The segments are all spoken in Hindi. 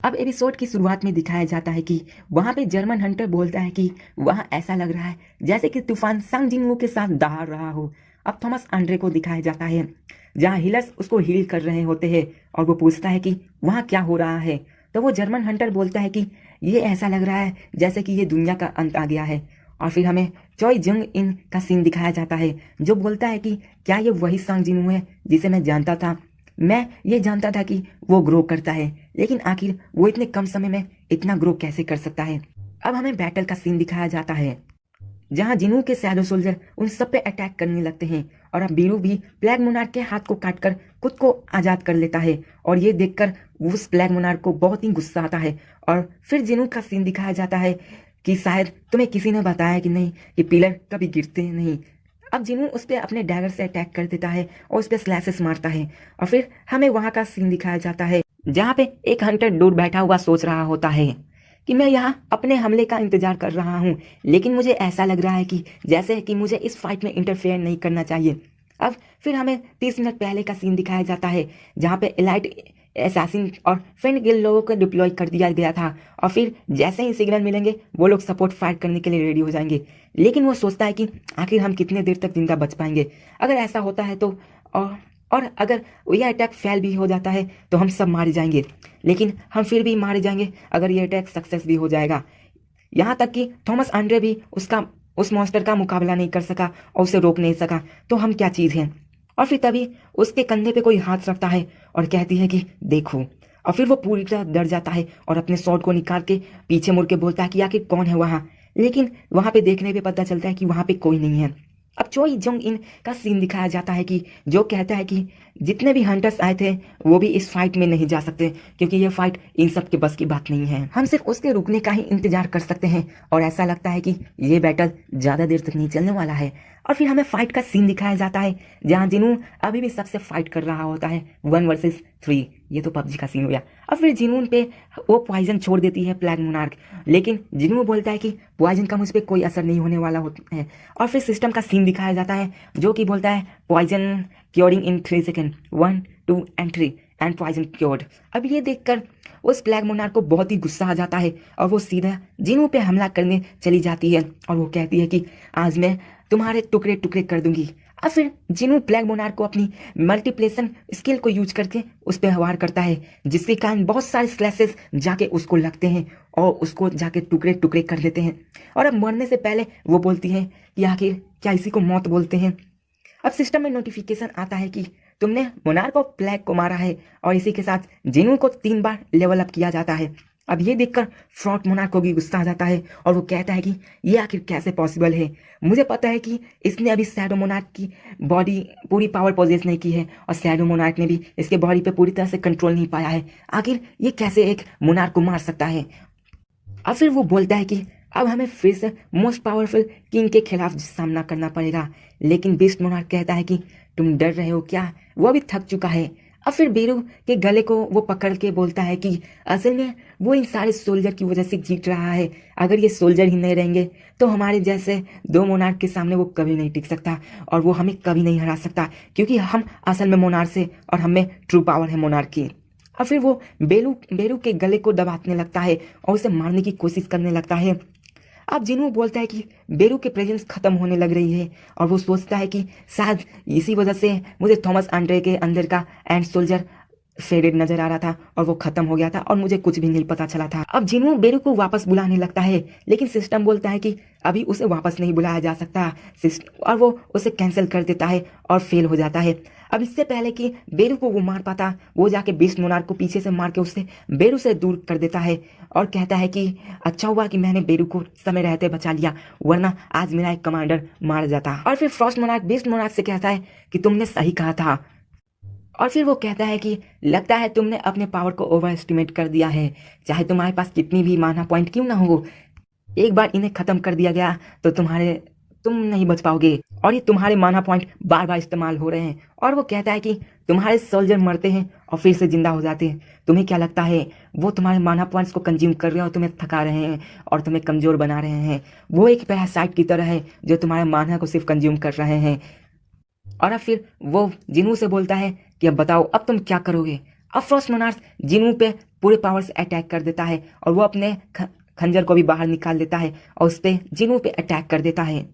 अब एपिसोड की शुरुआत में दिखाया जाता है कि वहां पे जर्मन हंटर बोलता है कि वहां ऐसा लग रहा है जैसे कि तूफान सांग जिनवू के साथ दहाड़ रहा हो। अब थॉमस आंड्रे को दिखाया जाता है जहां हिलर्स उसको हील कर रहे होते हैं और वो पूछता है कि वहां क्या हो रहा है। तो वो जर्मन हंटर बोलता है कि ये ऐसा लग रहा है जैसे कि ये दुनिया का अंत आ गया है। और फिर हमें चॉय जंग इन का सीन दिखाया जाता है जो बोलता है कि क्या ये वही सांग जिनवू है जिसे मैं जानता था। मैं ये जानता था कि वो ग्रो करता है, लेकिन आखिर वो इतने कम समय में इतना ग्रो कैसे कर सकता है। अब हमें बैटल का सीन दिखाया जाता है जहां जिनू के शैडो सोल्जर उन सब पे अटैक करने लगते हैं और अब बीरू भी प्लेग मोनार्क के हाथ को काटकर खुद को आजाद कर लेता है। और ये देखकर उस प्लेग मोनार्क को बहुत ही गुस्सा आता है। और फिर जिनू का सीन दिखाया जाता है कि शायद तुम्हें किसी ने बताया कि नहीं कि पिलर कभी गिरते नहीं। अब जिनू उस पर अपने डैगर से अटैक कर देता है और उस पर स्लैसेस मारता है। और फिर हमें वहां का सीन दिखाया जाता है जहाँ पे एक हंटर दूर बैठा हुआ सोच रहा होता है कि मैं यहाँ अपने हमले का इंतजार कर रहा हूँ, लेकिन मुझे ऐसा लग रहा है कि जैसे कि मुझे इस फाइट में इंटरफेयर नहीं करना चाहिए। अब फिर हमें 30 मिनट पहले का सीन दिखाया जाता है जहाँ पे एलाइट एसासिन और फ्रेंड गिल्ड लोगों को डिप्लॉय कर दिया गया था। और फिर जैसे ही सिग्नल मिलेंगे वो लोग सपोर्ट फाइट करने के लिए रेडी हो जाएंगे। लेकिन वो सोचता है कि आखिर हम कितने देर तक जिंदा बच पाएंगे अगर ऐसा होता है तो। और और अगर ये अटैक फेल भी हो जाता है तो हम सब मारे जाएंगे, लेकिन हम फिर भी मारे जाएंगे अगर ये अटैक सक्सेस भी हो जाएगा। यहाँ तक कि थॉमस आंड्रे भी उस मॉन्स्टर का मुकाबला नहीं कर सका और उसे रोक नहीं सका, तो हम क्या चीज़ हैं। और फिर तभी उसके कंधे पे कोई हाथ रखता है और कहती है कि देखो। और फिर वो पूरी तरह डर जाता है और अपने शॉट को निकाल के पीछे मुड़ के बोलता है कि आखिर कौन है वहाँ। लेकिन वहाँ पे देखने पे पता चलता है कि वहाँ पे कोई नहीं है। अब चोई जोंग इन का सीन दिखाया जाता है कि जो कहता है कि जितने भी हंटर्स आए थे वो भी इस फाइट में नहीं जा सकते क्योंकि ये फाइट इन सब के बस की बात नहीं है। हम सिर्फ उसके रुकने का ही इंतजार कर सकते हैं और ऐसा लगता है कि ये बैटल ज़्यादा देर तक नहीं चलने वाला है। और फिर हमें फाइट का सीन दिखाया जाता है जहाँ जिनू अभी भी सबसे फाइट कर रहा होता है 1 वर्सेस 3। ये तो पबजी का सीन हो गया। और फिर जिनून पे वो पॉइजन छोड़ देती है प्लेग मोनार्क, लेकिन जिनू बोलता है कि पॉइजन का मुझ पर कोई असर नहीं होने वाला होता है। और फिर सिस्टम का सीन दिखाया जाता है जो कि बोलता है poison curing in 3 second 1 2 and 3 and poison cured. अब ये देखकर उस प्लेग मोनार्क को बहुत ही गुस्सा आ जाता है और वो सीधा जिनू पे हमला करने चली जाती है और वो कहती है कि आज मैं तुम्हारे टुकड़े टुकड़े कर दूंगी। और फिर जिनू प्लेग मोनार्क को अपनी मल्टीप्लेशन स्किल को यूज करके उस पर वार करता है जिसके कारण बहुत सारे स्लैसेस जाके उसको लगते हैं और उसको जाके टुकड़े टुकड़े कर देते हैं। और अब मरने से पहले वो बोलती है कि आखिर क्या इसी को मौत बोलते हैं। अब सिस्टम में नोटिफिकेशन आता है कि तुमने मोनार्क ऑफ प्लेग को मारा है और इसी के साथ जिनू को 3 बार लेवल अप किया जाता है। अब ये देखकर फ्रॉट मोनार्क को भी गुस्सा आ जाता है और वो कहता है कि ये आखिर कैसे पॉसिबल है। मुझे पता है कि इसने अभी शैडो मोनार्क की बॉडी पूरी पावर पोजेस नहीं की है और शैडो मोनार्क ने भी इसके बॉडी पे पूरी तरह से कंट्रोल नहीं पाया है। आखिर ये कैसे एक मोनार्क को मार सकता है। और फिर वो बोलता है कि अब हमें फिर से मोस्ट पावरफुल किंग के खिलाफ सामना करना पड़ेगा। लेकिन बीस्ट मोनार्क कहता है कि तुम डर रहे हो क्या, वो अभी थक चुका है। अब फिर बीरू के गले को वो पकड़ के बोलता है कि असल में वो इन सारे सोल्जर की वजह से जीत रहा है। अगर ये सोल्जर ही नहीं रहेंगे तो हमारे जैसे 2 मोनार्क के सामने वो कभी नहीं टिक सकता और वो हमें कभी नहीं हरा सकता क्योंकि हम असल में मोनार्क से और हमें ट्रू पावर है मोनार्क की। और फिर वो बेरू के गले को दबाने लगता है और उसे मारने की कोशिश करने लगता है। अब जिनू बोलता है कि बेरू के प्रेजेंस खत्म होने लग रही है और वो सोचता है कि शायद इसी वजह से मुझे थॉमस आंड्रे के अंदर का एंड सोल्जर फेडेड नजर आ रहा था और वो खत्म हो गया था और मुझे कुछ भी नहीं पता चला था। अब जिनू बेरू को वापस बुलाने लगता है लेकिन सिस्टम बोलता है कि अभी उसे वापस नहीं बुलाया जा सकता और वो उसे कैंसिल कर देता है और फेल हो जाता है। अब इससे पहले कि बेरू को वो मार पाता वो जाके बीस्ट मोनार्क को पीछे से मार के उससे बेरू से दूर कर देता है और कहता है कि अच्छा हुआ कि मैंने बेरू को समय रहते बचा लिया, वरना आज मेरा एक कमांडर मार जाता। और फिर फ्रॉस्ट मोनार्क बीस्ट मोनार्क से कहता है कि तुमने सही कहा था। और फिर वो कहता है कि लगता है तुमने अपने पावर को ओवर एस्टिमेट कर दिया है। चाहे तुम्हारे पास कितनी भी माना पॉइंट क्यों ना हो, एक बार इन्हें खत्म कर दिया गया तो तुम नहीं बच पाओगे और ये तुम्हारे माना पॉइंट बार बार इस्तेमाल हो रहे हैं। और वो कहता है कि तुम्हारे सोल्जर मरते हैं और फिर से जिंदा हो जाते हैं। तुम्हें क्या लगता है वो तुम्हारे माना पॉइंट्स को कंज्यूम कर रहे हैं और तुम्हें थका रहे हैं और तुम्हें कमजोर बना रहे हैं। वो एक पैरासाइट की तरह है जो तुम्हारे माना को सिर्फ कंज्यूम कर रहे हैं। और अब फिर वो जिनू से बोलता है कि अब बताओ अब तुम क्या करोगे। अब फ्रॉस्ट मोनार्क जिनू पे पूरे पावर से अटैक कर देता है और वो अपने खंजर को भी बाहर निकाल देता है और उस पे जिनू पे अटैक कर देता है।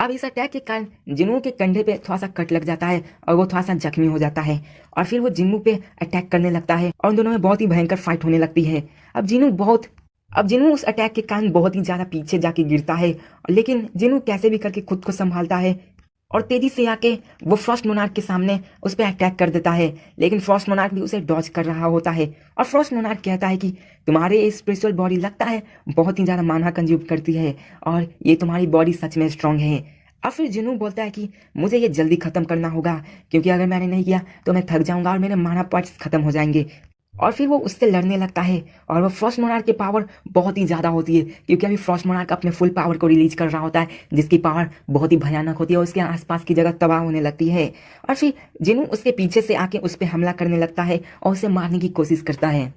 अब इस अटैक के कारण जिनू के कंधे पे थोड़ा सा कट लग जाता है और वो थोड़ा सा जख्मी हो जाता है और फिर वो जिनू पे अटैक करने लगता है और उन दोनों में बहुत ही भयंकर फाइट होने लगती है। अब जिनू उस अटैक के कारण बहुत ही ज्यादा पीछे जाके गिरता है, लेकिन जिनू कैसे भी करके खुद को संभालता है और तेजी से आके वो फ्रॉस्ट मोनार्क के सामने उस पर अटैक कर देता है। लेकिन फ्रॉस्ट मोनार्क भी उसे डॉज कर रहा होता है और फ्रॉस्ट मोनार्क कहता है कि तुम्हारे स्पिरिचुअल बॉडी लगता है बहुत ही ज़्यादा माना कंज्यूम करती है और ये तुम्हारी बॉडी सच में स्ट्रांग है। और फिर जिनू बोलता है कि मुझे ये जल्दी ख़त्म करना होगा क्योंकि अगर मैंने नहीं किया तो मैं थक जाऊंगा और मेरे माना पार्ट्स खत्म हो जाएंगे। और फिर वो उससे लड़ने लगता है और वो फ्रॉस्ट मोनार्क की पावर बहुत ही ज़्यादा होती है क्योंकि अभी फ्रॉस्ट मोनार्क अपने फुल पावर को रिलीज कर रहा होता है जिसकी पावर बहुत ही भयानक होती है और उसके आसपास की जगह तबाह होने लगती है। और फिर जिनू उसके पीछे से आके उस पर हमला करने लगता है और उसे मारने की कोशिश करता है,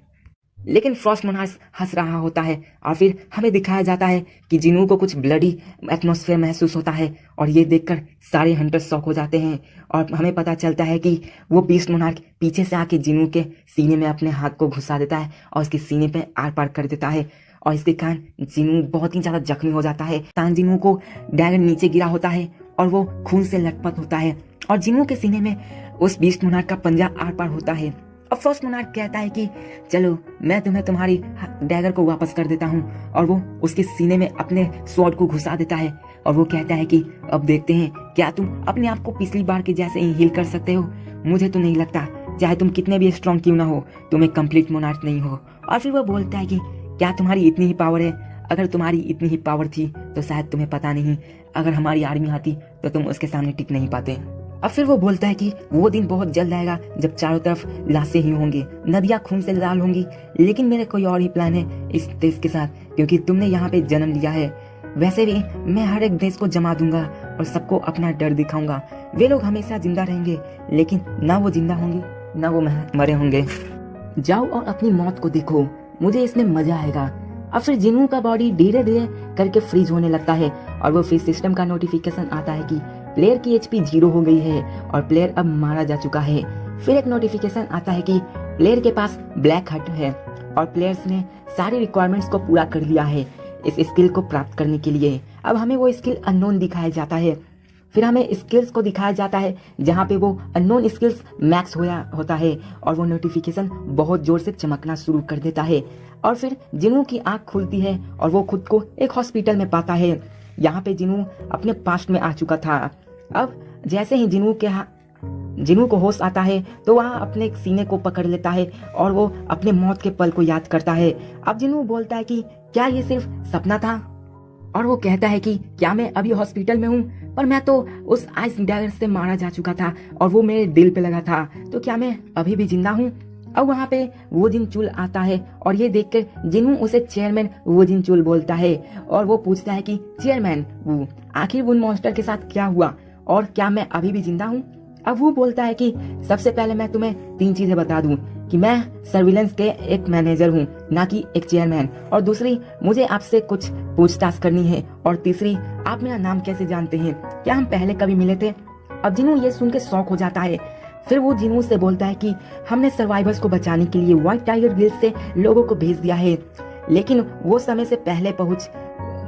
लेकिन फ्रॉस्ट मोनार्क हंस रहा होता है। और फिर हमें दिखाया जाता है कि जिनू को कुछ ब्लडी एटमॉस्फेयर महसूस होता है और ये देखकर सारे हंटर्स शॉक हो जाते हैं और हमें पता चलता है कि वो बीस्ट मोनार्क पीछे से आके जिनू के सीने में अपने हाथ को घुसा देता है और उसके सीने पे आर पार कर देता है और इसके कारण जिनू बहुत ही ज़्यादा जख्मी हो जाता है। तान जिनू को डैगर नीचे गिरा होता है और वो खून से लटपथ होता है और जिनू के सीने में उस बीस्ट मोनार्क का पंजा आर पार होता है। अब फ्रॉस्ट मोनार्क कहता है कि चलो मैं तुम्हें तुम्हारी डैगर को वापस कर देता हूँ और वो उसके सीने में अपने स्वॉर्ड को घुसा देता है और वो कहता है कि अब देखते हैं क्या तुम अपने आप को पिछली बार के जैसे ही हील कर सकते हो। मुझे तो नहीं लगता, चाहे तुम कितने भी स्ट्रांग क्यों ना हो तुम एक कंप्लीट मोनार्क नहीं हो। और फिर वो बोलता है कि क्या तुम्हारी इतनी ही पावर है? अगर तुम्हारी इतनी ही पावर थी तो शायद तुम्हें पता नहीं, अगर हमारी आर्मी आती तो तुम उसके सामने टिक नहीं पाते। अब फिर वो बोलता है कि वो दिन बहुत जल्द आएगा जब चारों तरफ लाशें ही होंगी, नदियाँ खून से लाल होंगी, लेकिन मेरे कोई और ही प्लान है इस देश के साथ क्योंकि तुमने यहाँ पे जन्म लिया है। वैसे भी मैं हर एक देश को जमा दूंगा और सबको अपना डर दिखाऊंगा। वे लोग हमेशा जिंदा रहेंगे लेकिन ना वो जिंदा होंगे ना वो मरे होंगे। जाओ और अपनी मौत को देखो, मुझे इसमें मजा आएगा। अब फिर जिनू का बॉडी धीरे धीरे करके फ्रीज होने लगता है और वो फिर सिस्टम का नोटिफिकेशन आता है कि प्लेयर की HP 0 हो गई है और प्लेयर अब मारा जा चुका है। फिर एक नोटिफिकेशन आता है कि प्लेयर के पास ब्लैक हट है और प्लेयर्स ने सारी रिक्वायरमेंट्स को पूरा कर लिया है इस स्किल को प्राप्त करने के लिए। अब हमें वो स्किल अननोन दिखाया जाता है। फिर हमें स्किल्स को दिखाया जाता है जहाँ पे वो अननोन स्किल्स मैक्स होता है और वो नोटिफिकेशन बहुत जोर से चमकना शुरू कर देता है। और फिर जिनू की आंख खुलती है और वो खुद को एक हॉस्पिटल में पाता है। यहाँ पे जिनू अपने पास्ट में आ चुका था। अब जैसे ही जिनू को होश आता है तो वह अपने सीने को पकड़ लेता है और वो अपने मौत के पल को याद करता है। अब जिनू बोलता है कि क्या ये सिर्फ सपना था, और वो कहता है कि क्या मैं अभी हॉस्पिटल में हूँ, पर मैं तो उस आइस डैगर से मारा जा चुका था और वो मेरे दिल पे लगा था, तो क्या मैं अभी भी जिंदा हूँ? अब वहाँ पे वो जिनचुल आता है और ये देखकर जिनू उसे चेयरमैन वो जिनचुल बोलता है और वो पूछता है कि चेयरमैन वो आखिर उन मॉन्स्टर के साथ क्या हुआ और क्या मैं अभी भी जिंदा हूँ? अब वो बोलता है कि सबसे पहले मैं तुम्हें 3 चीजें बता दूं कि मैं सर्विलेंस के एक मैनेजर हूँ, ना कि एक चेयरमैन, और दूसरी मुझे आपसे कुछ पूछताछ करनी है, और तीसरी आप मेरा नाम कैसे जानते हैं, क्या हम पहले कभी मिले थे? अब जिनू ये सुन के शॉक हो जाता है। फिर वो जिनू से बोलता है कि हमने सर्वाइवर्स को बचाने के लिए व्हाइट टाइगर गिल्ड से लोगों को भेज दिया है, लेकिन वो समय से पहले पहुंच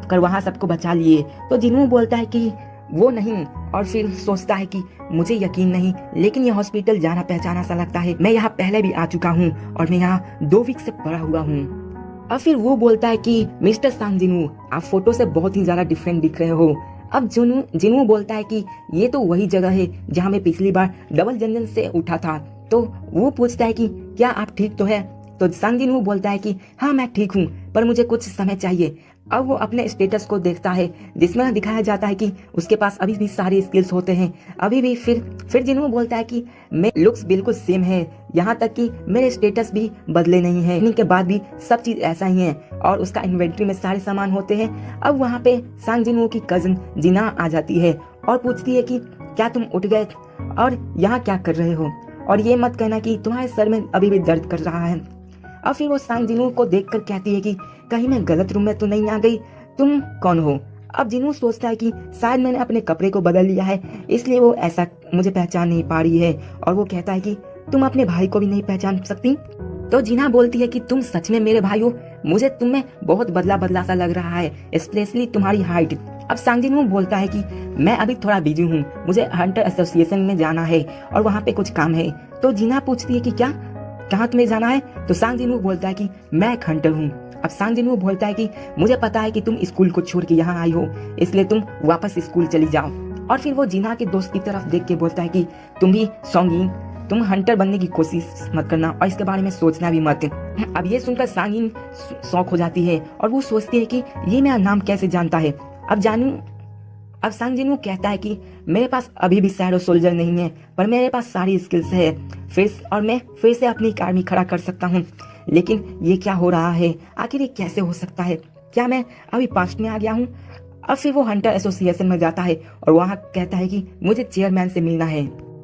कर वहाँ सबको बचा लिए। तो जिनू बोलता है कि वो नहीं, और फिर सोचता है कि मुझे यकीन नहीं, लेकिन ये हॉस्पिटल जाना पहचाना सा लगता है, मैं यहाँ पहले भी आ चुका हूँ और मैं यहाँ 2 वीक से पड़ा हुआ हूँ। और फिर वो बोलता है कि मिस्टर सांग जिनू, आप फोटो से बहुत ही ज्यादा डिफरेंट दिख रहे हो। अब जिनू बोलता है कि ये तो वही जगह है जहाँ मैं पिछली बार डबल जंजन से उठा था। तो वो पूछता है कि क्या आप ठीक तो है? तो सांग जिनू बोलता है कि हाँ मैं ठीक हूँ, पर मुझे कुछ समय चाहिए। अब वो अपने स्टेटस को देखता है जिसमें दिखाया जाता है कि उसके पास अभी भी सारे स्किल्स होते हैं अभी भी। फिर जिनू बोलता है कि मेरे लुक्स बिल्कुल सेम है, यहाँ तक कि मेरे स्टेटस भी बदले नहीं है, इनके बाद भी सब चीज ऐसा ही है, और उसका इन्वेंट्री में सारे सामान होते हैं। अब वहाँ पे सांग जिनू की कजन जिना आ जाती है और पूछती है कि क्या तुम उठ गए और यहाँ क्या कर रहे हो, और ये मत कहना कि तुम्हारे सर में अभी भी दर्द कर रहा है। और फिर वो सांग जिनू को देखकर कहती है कि कहीं मैं गलत रूम में तो नहीं आ गई, तुम कौन हो? अब जिनू सोचता है कि शायद मैंने अपने कपड़े को बदल लिया है, इसलिए वो ऐसा मुझे पहचान नहीं पा रही है, और वो कहता है कि तुम अपने भाई को भी नहीं पहचान सकती? तो जीना बोलती है कि तुम सच में मेरे भाई हो, मुझे तुम में बहुत बदला बदला सा लग रहा है, स्पेशली तुम्हारी हाइट। अब सांग जिनवू बोलता है कि मैं अभी थोड़ा बिजी हूँ, मुझे हंटर एसोसिएशन में जाना है और वहाँ पे कुछ काम है। तो जीना पूछती है कि क्या, कहाँ तुम्हें जाना है? तो सांग जिनवू बोलता है कि मैं एक हंटर हूँ। अब सांग जिनवू बोलता है कि मुझे पता है कि तुम स्कूल को छोड़ के यहाँ आई हो, इसलिए तुम वापस स्कूल चली जाओ। और फिर वो जीना के दोस्त की तरफ देख के बोलता है कि तुम भी सॉन्गिन, तुम हंटर बनने की कोशिश मत करना और इसके बारे में सोचना भी मत। अब ये सुनकर सांगिन शौक हो जाती है और वो सोचती है कि ये मेरा नाम कैसे जानता है। अब सांग जिनवू कहता है कि मेरे पास अभी भी शैडो सोल्जर नहीं है, पर मेरे पास सारी स्किल्स है और मैं फिर से अपनी आर्मी खड़ा कर सकता हूँ। लेकिन ये क्या हो रहा है, आखिर ये कैसे हो सकता है? क्या मैं अभी पास्ट में आ गया हूँ? अब फिर वो हंटर एसोसिएशन में जाता है और वहाँ कहता है कि मुझे चेयरमैन से मिलना है।